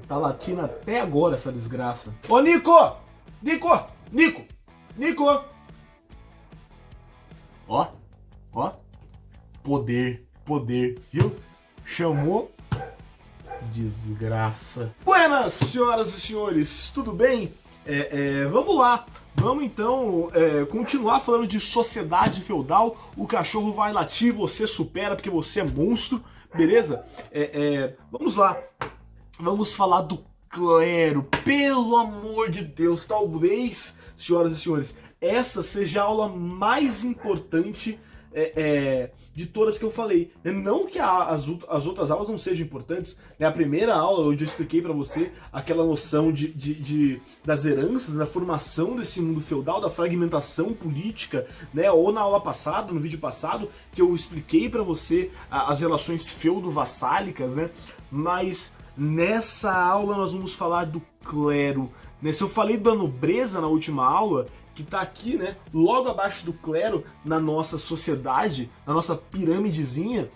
Tá latindo até agora essa desgraça. Ô, Nico! Nico! Nico! Nico! Ó, ó. Poder, poder, viu? Chamou. Desgraça. Buenas, senhoras e senhores, tudo bem? Vamos lá. Vamos então continuar falando de sociedade feudal. O cachorro vai latir, você supera porque você é monstro, beleza? Vamos lá. Vamos falar do clero. Pelo amor de Deus, talvez, senhoras e senhores, essa seja a aula mais importante de todas que eu falei. Não que as outras aulas não sejam importantes. A primeira aula, onde eu expliquei para você aquela noção das heranças, da formação desse mundo feudal, da fragmentação política, né? Ou na aula passada, no vídeo passado, que eu expliquei para você as relações feudo-vassálicas, né? Mas nessa aula nós vamos falar do clero. Né? Se eu falei da nobreza na última aula, que está aqui, né, logo abaixo do clero na nossa sociedade, na nossa piramidezinha,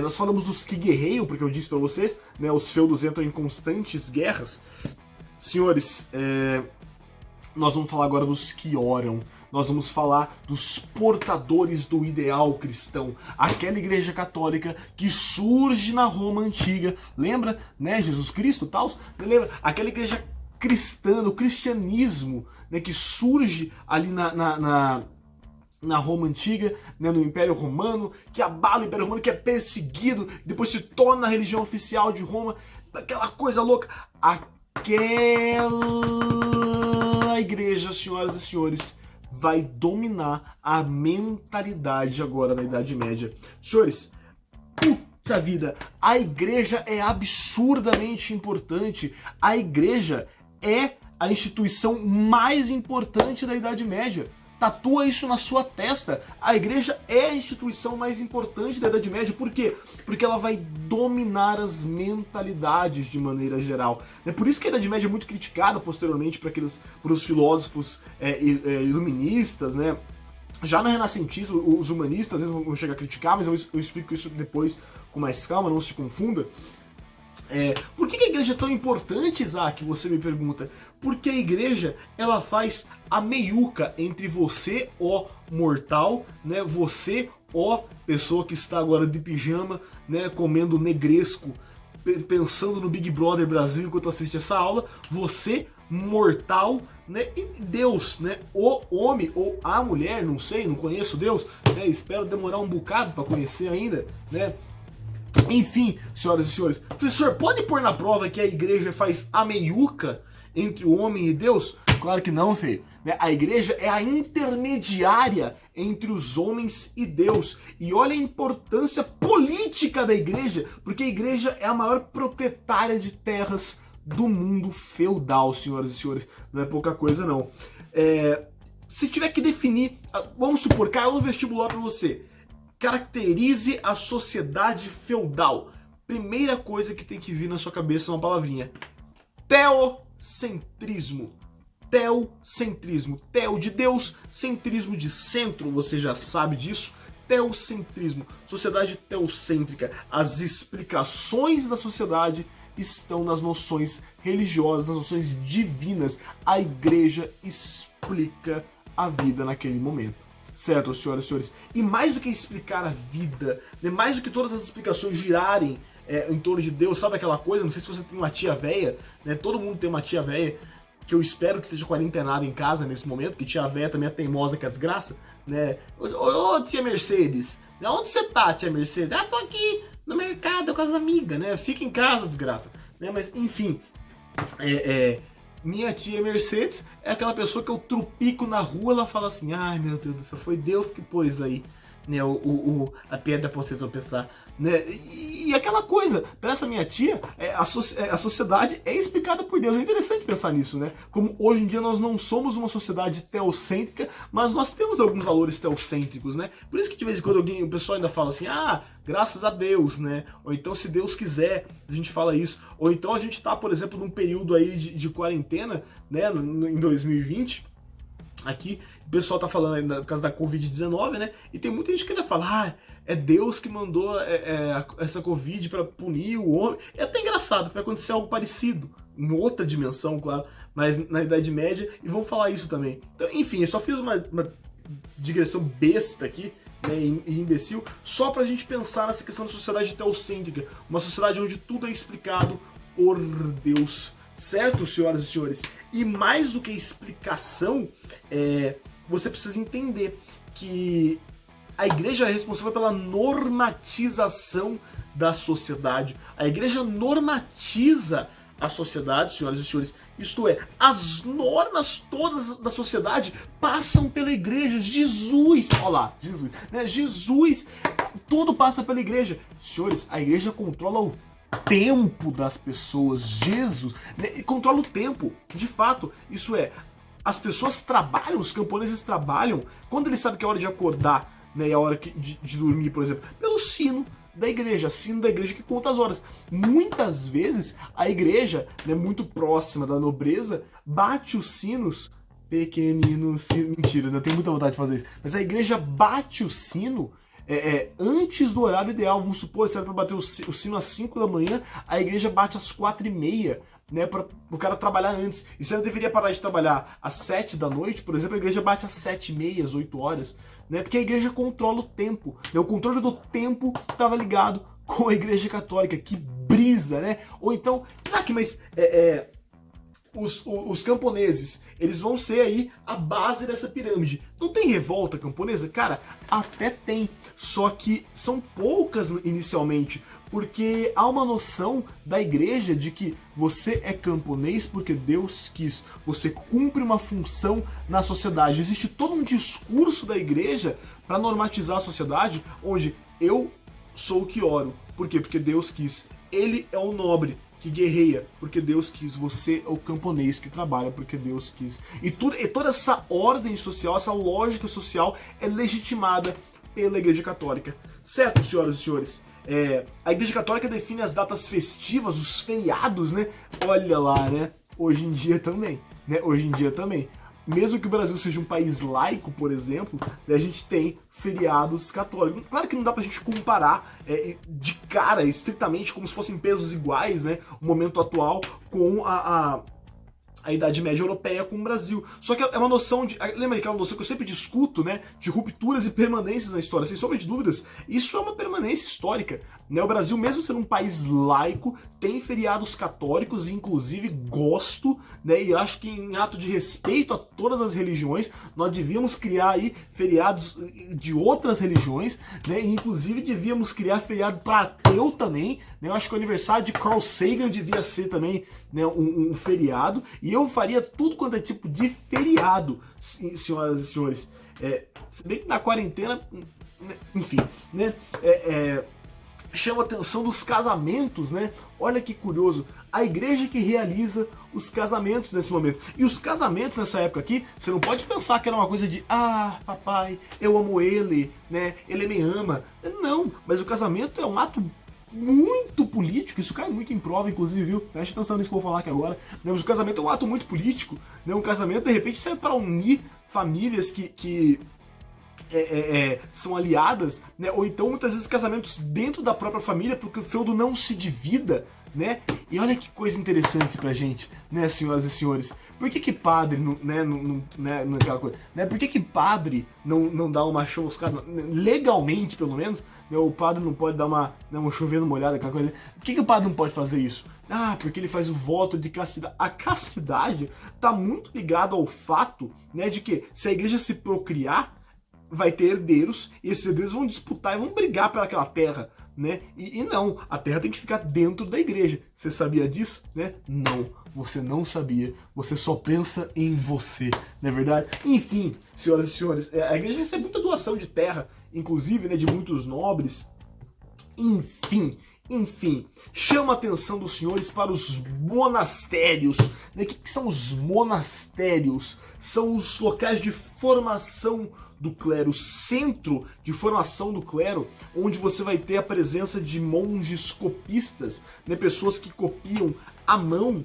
nós falamos dos que guerreiam, porque eu disse para vocês, né, os feudos entram em constantes guerras. Senhores, nós vamos falar agora dos que oram. Nós vamos falar dos portadores do ideal cristão, aquela igreja católica que surge na Roma antiga. Lembra, né, Jesus Cristo e tal? Lembra? Aquela igreja cristã, o cristianismo, né, que surge ali na Roma Antiga, né, no Império Romano, que abala o Império Romano, que é perseguido, depois se torna a religião oficial de Roma, aquela coisa louca. Aquela igreja, senhoras e senhores, vai dominar a mentalidade agora na Idade Média. Senhores, puta vida, a igreja é absurdamente importante. A igreja é a instituição mais importante da Idade Média. Tatua isso na sua testa. A igreja é a instituição mais importante da Idade Média. Por quê? Porque ela vai dominar as mentalidades de maneira geral. É por isso que a Idade Média é muito criticada posteriormente por os filósofos iluministas, né? Já no renascentismo, os humanistas eles vão chegar a criticar, mas eu explico isso depois com mais calma, não se confunda. Por que a igreja é tão importante, Isaac? Você me pergunta. Porque a igreja, ela faz a meiuca entre você, ó mortal, né? Você, ó pessoa que está agora de pijama, né? Comendo negresco, pensando no Big Brother Brasil enquanto assiste essa aula. Você, mortal, né? E Deus, né? O homem ou a mulher, não sei, não conheço Deus, né? Espero demorar um bocado para conhecer ainda, né? Enfim, senhoras e senhores, professor, pode pôr na prova que a igreja faz a meiuca entre o homem e Deus? Claro que não, filho. A igreja é a intermediária entre os homens e Deus. E olha a importância política da igreja, porque a igreja é a maior proprietária de terras do mundo feudal, senhoras e senhores. Não é pouca coisa, não. Se tiver que definir, vamos supor, caiu no vestibular para você. Caracterize a sociedade feudal. Primeira coisa que tem que vir na sua cabeça é uma palavrinha: teocentrismo. Teocentrismo. Teo de Deus, centrismo de centro, você já sabe disso. Teocentrismo. Sociedade teocêntrica. As explicações da sociedade estão nas noções religiosas, nas noções divinas. A igreja explica a vida naquele momento. Certo, senhoras e senhores? E mais do que explicar a vida, né, mais do que todas as explicações girarem em torno de Deus, sabe aquela coisa? Não sei se você tem uma tia véia, né? Todo mundo tem uma tia véia, que eu espero que esteja quarentenada em casa nesse momento, que tia véia também é teimosa que é desgraça, né? Ô, tia Mercedes, onde você tá, tia Mercedes? Ah, tô aqui no mercado com as amigas, né? Fica em casa, desgraça. Né? Mas, enfim, minha tia Mercedes é aquela pessoa que eu trupico na rua, ela fala assim: ai meu Deus do céu, foi Deus que pôs aí, né, a pedra pra você tropeçar, né? E aquela coisa, para essa minha tia, a sociedade é explicada por Deus. É interessante pensar nisso, né? Como hoje em dia nós não somos uma sociedade teocêntrica, mas nós temos alguns valores teocêntricos, né? Por isso que de vez em quando o pessoal ainda fala assim: ah, graças a Deus, né? Ou então, se Deus quiser, a gente fala isso. Ou então a gente tá, por exemplo, num período aí de quarentena, né, em 2020, aqui, o pessoal tá falando aí por causa da Covid-19, né? E tem muita gente que ainda fala: ah, é Deus que mandou essa Covid para punir o homem. É até engraçado engraçado que vai acontecer algo parecido, em outra dimensão, claro, mas na Idade Média, e vamos falar isso também. Então, enfim, eu só fiz uma digressão besta aqui, né, e imbecil, só pra gente pensar nessa questão da sociedade teocêntrica, uma sociedade onde tudo é explicado por Deus, certo, senhoras e senhores? E mais do que explicação, você precisa entender que a igreja é responsável pela normatização da sociedade. A igreja normatiza a sociedade, senhoras e senhores. Isto é, as normas todas da sociedade passam pela igreja. Jesus, olha lá, Jesus, né? Jesus, tudo passa pela igreja. Senhores, a igreja controla o tempo das pessoas. Jesus, né? Controla o tempo, de fato. Isso é, as pessoas trabalham, os camponeses trabalham, quando eles sabem que é hora de acordar, né, e a hora de dormir, por exemplo, pelo sino da igreja que conta as horas. Muitas vezes a igreja, né, muito próxima da nobreza, bate os sinos pequeninos. Mentira, eu tenho muita vontade de fazer isso. Mas a igreja bate o sino antes do horário ideal. Vamos supor, se era para bater o sino às 5 da manhã, a igreja bate às 4h30. Né, para o cara trabalhar antes. E se ela deveria parar de trabalhar às 7 da noite, por exemplo, a igreja bate às 7h30, às 8 horas, né, porque a igreja controla o tempo. Né, o controle do tempo estava ligado com a igreja católica. Que brisa, né? Ou então, Isaac, mas os camponeses, eles vão ser aí a base dessa pirâmide. Não tem revolta camponesa? Cara, até tem, só que são poucas inicialmente, porque há uma noção da igreja de que você é camponês porque Deus quis, você cumpre uma função na sociedade. Existe todo um discurso da igreja para normatizar a sociedade, onde eu sou o que oro. Por quê? Porque Deus quis. Ele é o nobre que guerreia, porque Deus quis. Você é o camponês que trabalha, porque Deus quis. E toda essa ordem social, essa lógica social é legitimada pela Igreja Católica. Certo, senhoras e senhores? A Igreja Católica define as datas festivas, os feriados, né? Olha lá, né? Hoje em dia também, né? Hoje em dia também. Mesmo que o Brasil seja um país laico, por exemplo, a gente tem feriados católicos. Claro que não dá pra gente comparar de cara, estritamente, como se fossem pesos iguais, né? O momento atual com a Idade Média Europeia com o Brasil. Só que é uma noção de... Lembra aquela noção que eu sempre discuto, né? De rupturas e permanências na história, sem sombra de dúvidas. Isso é uma permanência histórica, né? O Brasil, mesmo sendo um país laico, tem feriados católicos, e inclusive gosto, né? E acho que em ato de respeito a todas as religiões, nós devíamos criar aí feriados de outras religiões, né? E inclusive devíamos criar feriado para ateu também, né? Eu acho que o aniversário de Carl Sagan devia ser também, né, um feriado. E eu faria tudo quanto é tipo de feriado, senhoras e senhores. Se bem que na quarentena, enfim, né? Chama a atenção dos casamentos, né? Olha que curioso, a igreja que realiza os casamentos nesse momento. E os casamentos nessa época aqui, você não pode pensar que era uma coisa de papai, eu amo ele, né? Ele me ama. Não, mas o casamento é um ato muito político, isso cai muito em prova, inclusive, viu? Preste atenção nisso que eu vou falar aqui agora. Mas o casamento é um ato muito político, né? Um casamento, de repente, serve para unir famílias que são aliadas, né? Ou então, muitas vezes, casamentos dentro da própria família, porque o feudo não se divida, né? E olha que coisa interessante pra gente, né, senhoras e senhores? Por que padre naquela coisa, né? Por que padre não dá uma churrascada, legalmente pelo menos, né? O padre não pode dar um chovendo molhado, aquela coisa. Por que o padre não pode fazer isso? Porque ele faz o voto de castidade. A castidade tá muito ligada ao fato, né, de que se a igreja se procriar, vai ter herdeiros, e esses herdeiros vão disputar e vão brigar pelaquela terra, né? E não, a terra tem que ficar dentro da igreja. Você sabia disso, né? Não, você não sabia. Você só pensa em você, não é verdade? Enfim, senhoras e senhores, a igreja recebe muita doação de terra, inclusive, né, de muitos nobres. Enfim, chama a atenção dos senhores para os monastérios. Né? O que são os monastérios? São os locais de formação do clero, o centro de formação do clero, onde você vai ter a presença de monges copistas, né? Pessoas que copiam à mão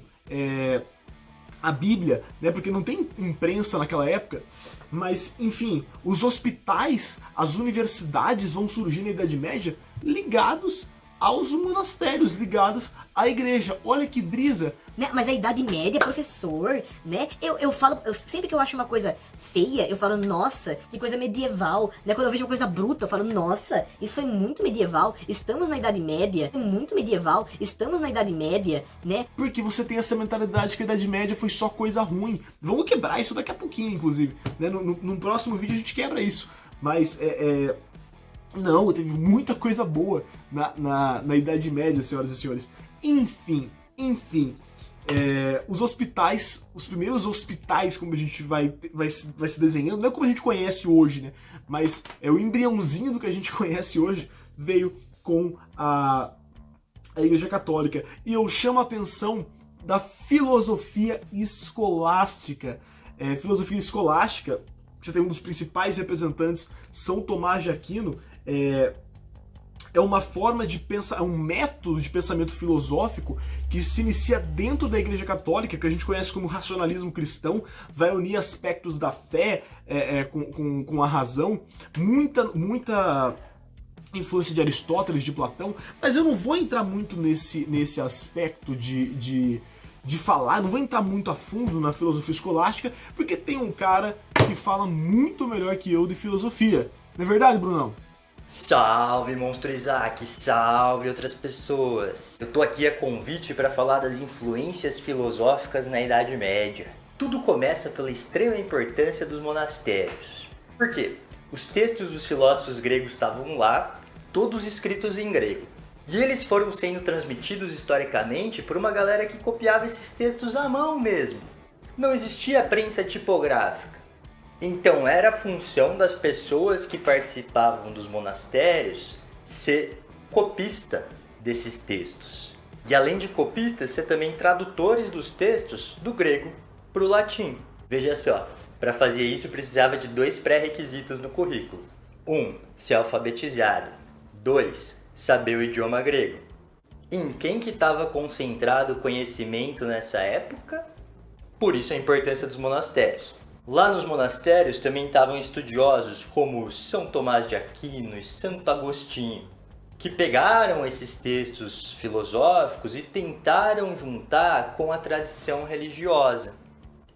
a Bíblia, né? Porque não tem imprensa naquela época. Mas, enfim, os hospitais, as universidades vão surgir na Idade Média ligados aos monastérios ligados à igreja. Olha que brisa! Né? Mas a Idade Média, professor, né? Eu falo, sempre que eu acho uma coisa feia, eu falo, nossa, que coisa medieval, né? Quando eu vejo uma coisa bruta, eu falo, nossa, isso foi muito medieval, estamos na Idade Média, muito medieval, estamos na Idade Média, né? Porque você tem essa mentalidade que a Idade Média foi só coisa ruim. Vamos quebrar isso daqui a pouquinho, inclusive, né? No próximo vídeo a gente quebra isso, mas não, teve muita coisa boa na Idade Média, senhoras e senhores. Enfim. Os hospitais, os primeiros hospitais, como a gente vai se desenhando, não é como a gente conhece hoje, né? Mas o embriãozinho do que a gente conhece hoje veio com a Igreja Católica. E eu chamo a atenção da filosofia escolástica. Filosofia escolástica, você tem um dos principais representantes, São Tomás de Aquino, é uma forma de pensar, é um método de pensamento filosófico que se inicia dentro da Igreja Católica, que a gente conhece como racionalismo cristão, vai unir aspectos da fé com a razão, muita influência de Aristóteles, de Platão, mas eu não vou entrar muito nesse aspecto de falar, não vou entrar muito a fundo na filosofia escolástica, porque tem um cara que fala muito melhor que eu de filosofia. Não é verdade, Brunão? Salve, Monstro Isaac, salve outras pessoas. Eu tô aqui a convite para falar das influências filosóficas na Idade Média. Tudo começa pela extrema importância dos monastérios. Por quê? Os textos dos filósofos gregos estavam lá, todos escritos em grego. E eles foram sendo transmitidos historicamente por uma galera que copiava esses textos à mão mesmo. Não existia prensa tipográfica. Então era função das pessoas que participavam dos monastérios ser copista desses textos. E além de copistas, ser também tradutores dos textos do grego para o latim. Veja só, para fazer isso precisava de 2 pré-requisitos no currículo. 1. Ser alfabetizado. 2. Saber o idioma grego. Em quem que estava concentrado o conhecimento nessa época? Por isso a importância dos monastérios. Lá nos monastérios também estavam estudiosos como São Tomás de Aquino e Santo Agostinho, que pegaram esses textos filosóficos e tentaram juntar com a tradição religiosa.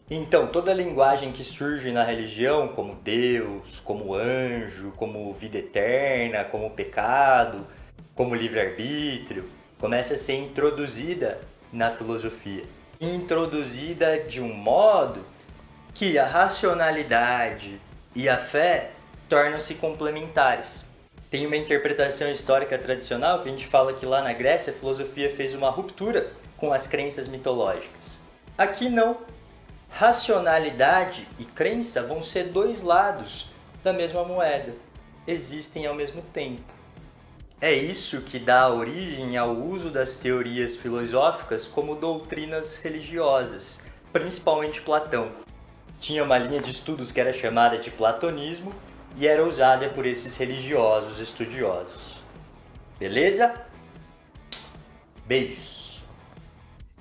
Então, toda a linguagem que surge na religião, como Deus, como anjo, como vida eterna, como pecado, como livre-arbítrio, começa a ser introduzida na filosofia. Introduzida de um modo que a racionalidade e a fé tornam-se complementares. Tem uma interpretação histórica tradicional que a gente fala que lá na Grécia a filosofia fez uma ruptura com as crenças mitológicas. Aqui não. Racionalidade e crença vão ser 2 lados da mesma moeda. Existem ao mesmo tempo. É isso que dá origem ao uso das teorias filosóficas como doutrinas religiosas, principalmente Platão. Tinha uma linha de estudos que era chamada de platonismo e era usada por esses religiosos estudiosos. Beleza? Beijos.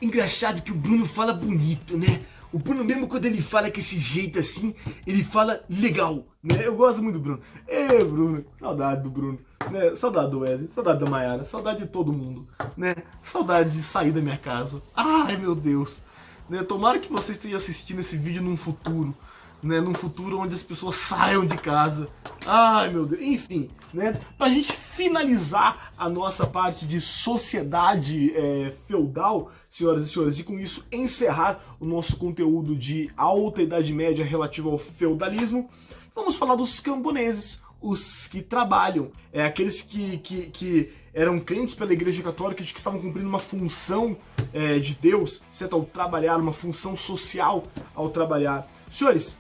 Engraçado que o Bruno fala bonito, né? O Bruno, mesmo quando ele fala com esse jeito assim, ele fala legal, né? Eu gosto muito do Bruno. Bruno, saudade do Bruno, né? Saudade do Wesley, saudade da Mayara, saudade de todo mundo, né? Saudade de sair da minha casa. Ai, meu Deus. Né? Tomara que vocês estejam assistindo esse vídeo num futuro, né? Num futuro onde as pessoas saiam de casa. Ai, meu Deus. Enfim, né? Pra gente finalizar a nossa parte de sociedade feudal, senhoras e senhores, e com isso encerrar o nosso conteúdo de Alta Idade Média relativo ao feudalismo, vamos falar dos camponeses, os que trabalham, aqueles que eram crentes pela Igreja Católica, de que estavam cumprindo uma função de Deus, certo? Ao trabalhar, uma função social ao trabalhar. Senhores,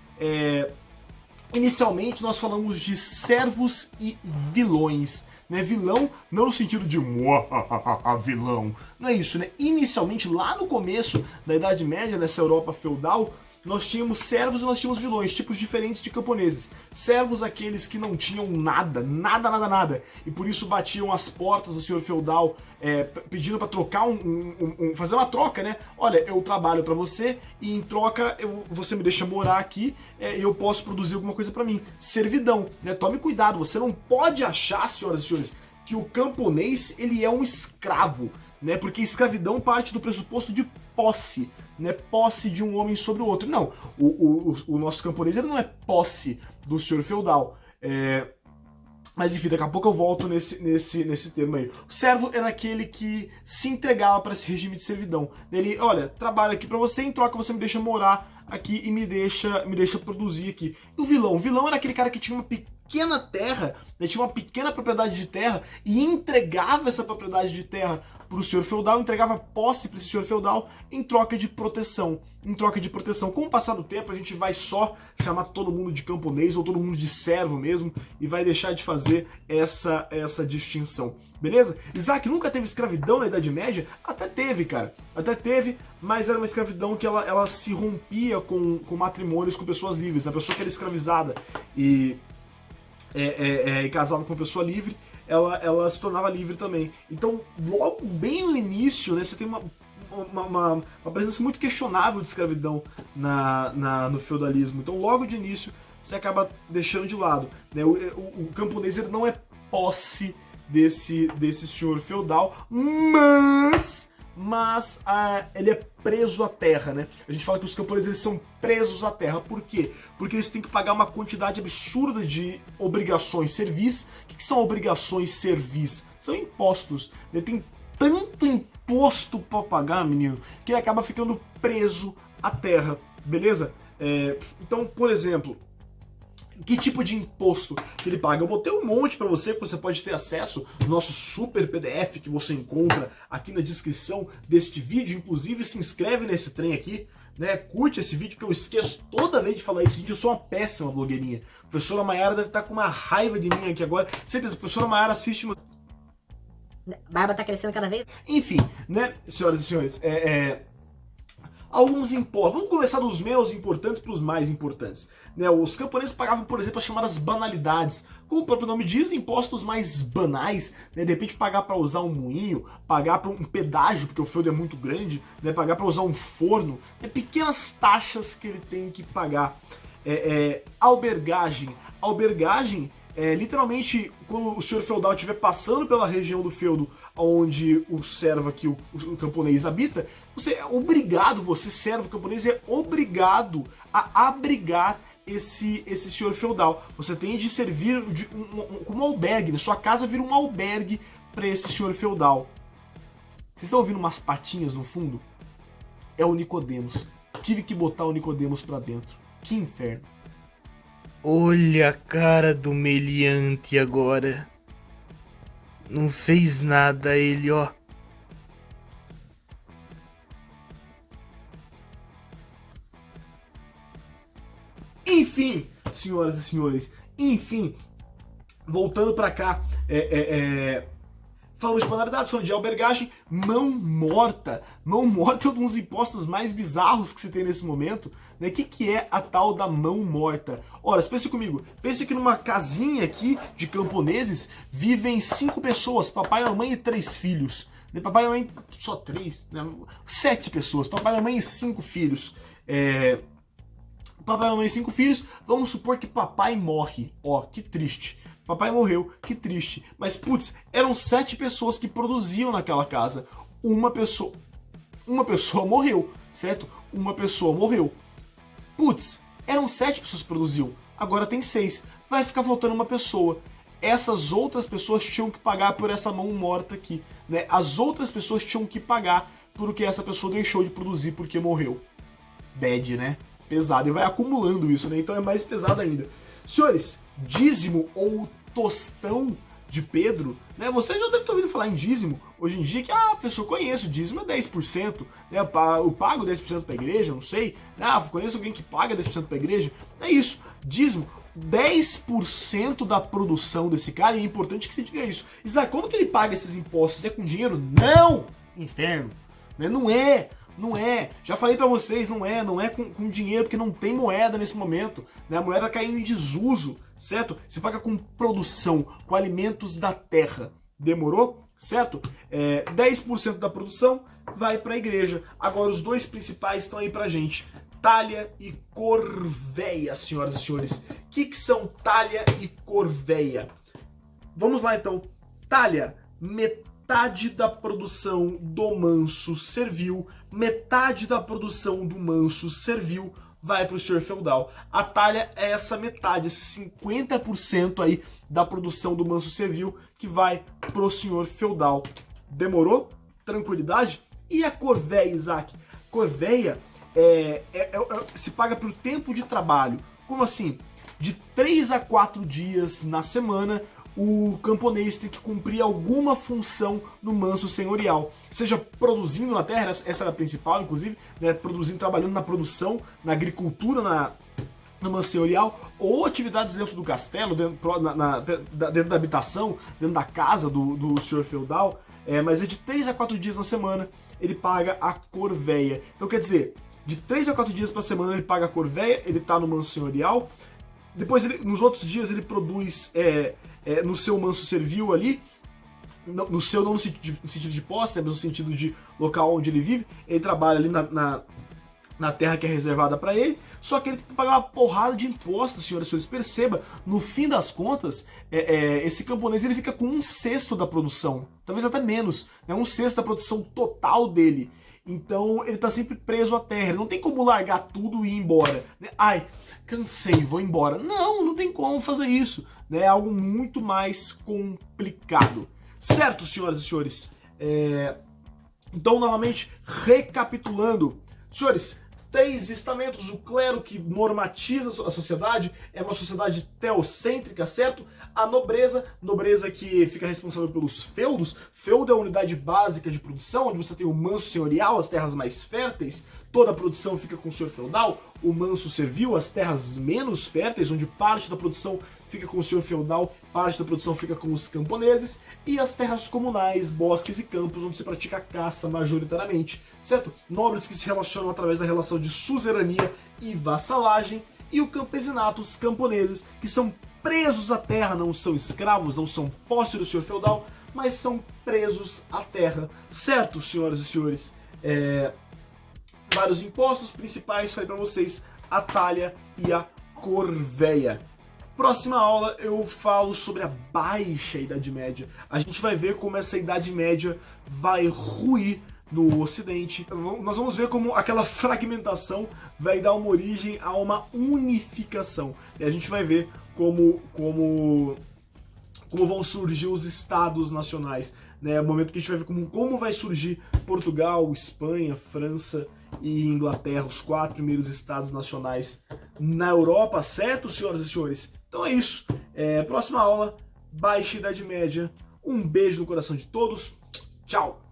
inicialmente nós falamos de servos e vilões, né? Vilão não no sentido de vilão, não é isso, né? Inicialmente, lá no começo da Idade Média, nessa Europa feudal, nós tínhamos servos e nós tínhamos vilões, tipos diferentes de camponeses. Servos, aqueles que não tinham nada, e por isso batiam as portas do senhor feudal, pedindo para trocar fazer uma troca, né? Olha, eu trabalho para você e em troca você me deixa morar aqui e eu posso produzir alguma coisa para mim. Servidão, né? Tome cuidado, você não pode achar, senhoras e senhores, que o camponês ele é um escravo, né? Porque escravidão parte do pressuposto de posse, né? Posse de um homem sobre o outro. Não, o nosso camponês ele não é posse do senhor feudal. Mas enfim, daqui a pouco eu volto nesse termo aí. O servo era aquele que se entregava para esse regime de servidão. Ele, olha, trabalho aqui para você, em troca você me deixa morar aqui e me deixa produzir aqui. E o vilão era aquele cara que tinha uma pequena terra, né, tinha uma pequena propriedade de terra e entregava essa propriedade de terra para o senhor feudal, entregava posse para esse senhor feudal em troca de proteção. Com o passar do tempo, a gente vai só chamar todo mundo de camponês ou todo mundo de servo mesmo e vai deixar de fazer essa distinção. Beleza? Isaac nunca teve escravidão na Idade Média? Até teve, cara. Até teve, mas era uma escravidão que ela se rompia com matrimônios com pessoas livres. A pessoa que era escravizada e casava com uma pessoa livre, ela se tornava livre também. Então, logo bem no início, né, você tem uma presença muito questionável de escravidão no feudalismo. Então, logo de início, você acaba deixando de lado, né? O camponês ele não é posse desse senhor feudal, mas ele é preso à terra, né? A gente fala que os camponeses eles são presos à terra. Por quê? Porque eles têm que pagar uma quantidade absurda de obrigações servis. O que são obrigações servis? São impostos, né? Tem tanto imposto para pagar, menino, que ele acaba ficando preso à terra, beleza? Então, por exemplo, que tipo de imposto que ele paga? Eu botei um monte para você, que você pode ter acesso no nosso super PDF que você encontra aqui na descrição deste vídeo. Inclusive, se inscreve nesse trem aqui, né? Curte esse vídeo, que eu esqueço toda vez de falar esse vídeo. Eu sou uma péssima blogueirinha. A professora Mayara deve estar com uma raiva de mim aqui agora. Certeza, a professora Mayara assiste... Barba tá crescendo cada vez. Enfim, né, senhoras e senhores, alguns impostos. Vamos começar dos menos importantes para os mais importantes. Né, os camponeses pagavam, por exemplo, as chamadas banalidades. Como o próprio nome diz, impostos mais banais. Né, de repente pagar para usar um moinho, pagar para um pedágio, porque o feudo é muito grande, né, pagar para usar um forno. Né, pequenas taxas que ele tem que pagar. Albergagem. Albergagem literalmente, quando o senhor feudal estiver passando pela região do feudo onde o servo aqui, o camponês habita, você é obrigado, você servo camponês, é obrigado a abrigar esse senhor feudal. Você tem de servir como um albergue, né? Sua casa vira um albergue para esse senhor feudal. Vocês estão ouvindo umas patinhas no fundo? É o Nicodemos. Tive que botar o Nicodemos para dentro. Que inferno. Olha a cara do meliante agora. Não fez nada ele, ó. Enfim, senhoras e senhores, voltando pra cá, falando de banalidades, falando de albergagem, mão morta. Mão morta é um dos impostos mais bizarros que se tem nesse momento. Né? O que é a tal da mão morta? Ora, pense comigo. Pense que numa casinha aqui de camponeses vivem 5 pessoas, papai, mamãe e 3 filhos. Né? Papai e mamãe, só 3, né? 7 pessoas, papai, mamãe e 5 filhos. Papai, mamãe e 5 filhos, vamos supor que papai morre. Ó, que triste. Papai morreu, que triste. Mas, putz, eram 7 pessoas que produziam naquela casa. Uma pessoa morreu, certo? Uma pessoa morreu. Putz, eram 7 pessoas que produziam. Agora tem 6. Vai ficar faltando uma pessoa. Essas outras pessoas tinham que pagar por essa mão morta aqui, né? As outras pessoas tinham que pagar por o que essa pessoa deixou de produzir porque morreu. Bad, né? Pesado. E vai acumulando isso, né? Então é mais pesado ainda. Senhores, dízimo ou tostão de Pedro, né? Você já deve ter ouvido falar em dízimo hoje em dia, que, professor, conheço, dízimo é 10%, né? Eu pago 10% para a igreja, não sei, conheço alguém que paga 10% para a igreja, é isso, dízimo, 10% da produção desse cara, e é importante que você diga isso. Isaac, como que ele paga esses impostos? É com dinheiro? Não! Inferno, né? Não é. Já falei pra vocês, não é com dinheiro, porque não tem moeda nesse momento, né? A moeda caindo em desuso, certo? Você paga com produção, com alimentos da terra. Demorou? Certo? 10% da produção vai pra igreja. Agora os dois principais estão aí pra gente. Talha e corveia, senhoras e senhores. O que são talha e corveia? Vamos lá então. Itália, metade da produção do manso servil, metade da produção do manso servil vai para o senhor feudal. A talha é essa metade, esse 50% aí da produção do manso servil que vai pro senhor feudal. Demorou? Tranquilidade? E a corvéia, Isaac? Corvéia se paga por tempo de trabalho. Como assim? De 3 a 4 dias na semana, o camponês tem que cumprir alguma função no manso senhorial. Seja produzindo na terra, essa era a principal, inclusive, né, produzindo, trabalhando na produção, na agricultura, no manso senhorial, ou atividades dentro do castelo, dentro da habitação, dentro da casa do senhor feudal, mas é de 3 a 4 dias na semana ele paga a corvéia. Então quer dizer, de 3 a 4 dias por semana ele paga a corvéia, ele está no manso senhorial. Depois, nos outros dias, ele produz no seu manso servil ali, não no sentido de posse, mas no sentido de local onde ele vive. Ele trabalha ali na terra que é reservada para ele, só que ele tem que pagar uma porrada de impostos, senhoras e senhores. Perceba, no fim das contas, esse camponês ele fica com 1/6 da produção, talvez até menos, né? 1/6 da produção total dele. Então ele tá sempre preso à terra, ele não tem como largar tudo e ir embora, né? Ai, cansei, vou embora. Não tem como fazer isso, né? É algo muito mais complicado. Certo, senhoras e senhores? Então, novamente, recapitulando. Senhores, 3 estamentos: o clero, que normatiza a sociedade, é uma sociedade teocêntrica, certo? A nobreza que fica responsável pelos feudos. Feudo é a unidade básica de produção, onde você tem o manso senhorial, as terras mais férteis, toda a produção fica com o senhor feudal. O manso servil, as terras menos férteis, onde parte da produção fica com o senhor feudal, parte da produção fica com os camponeses, e as terras comunais, bosques e campos, onde se pratica a caça majoritariamente, certo? Nobres que se relacionam através da relação de suzerania e vassalagem, e o campesinato, os camponeses, que são presos à terra, não são escravos, não são posse do senhor feudal, mas são presos à terra, certo, senhoras e senhores? Vários impostos principais, falei para vocês, a talha e a corvéia. Próxima aula eu falo sobre a Baixa Idade Média. A gente vai ver como essa Idade Média vai ruir no Ocidente. Nós vamos ver como aquela fragmentação vai dar uma origem a uma unificação. E a gente vai ver como vão surgir os estados nacionais, né? O momento que a gente vai ver como vai surgir Portugal, Espanha, França e Inglaterra, os 4 primeiros estados nacionais na Europa, certo, senhoras e senhores? Então é isso. Próxima aula, Baixa Idade Média. Um beijo no coração de todos. Tchau!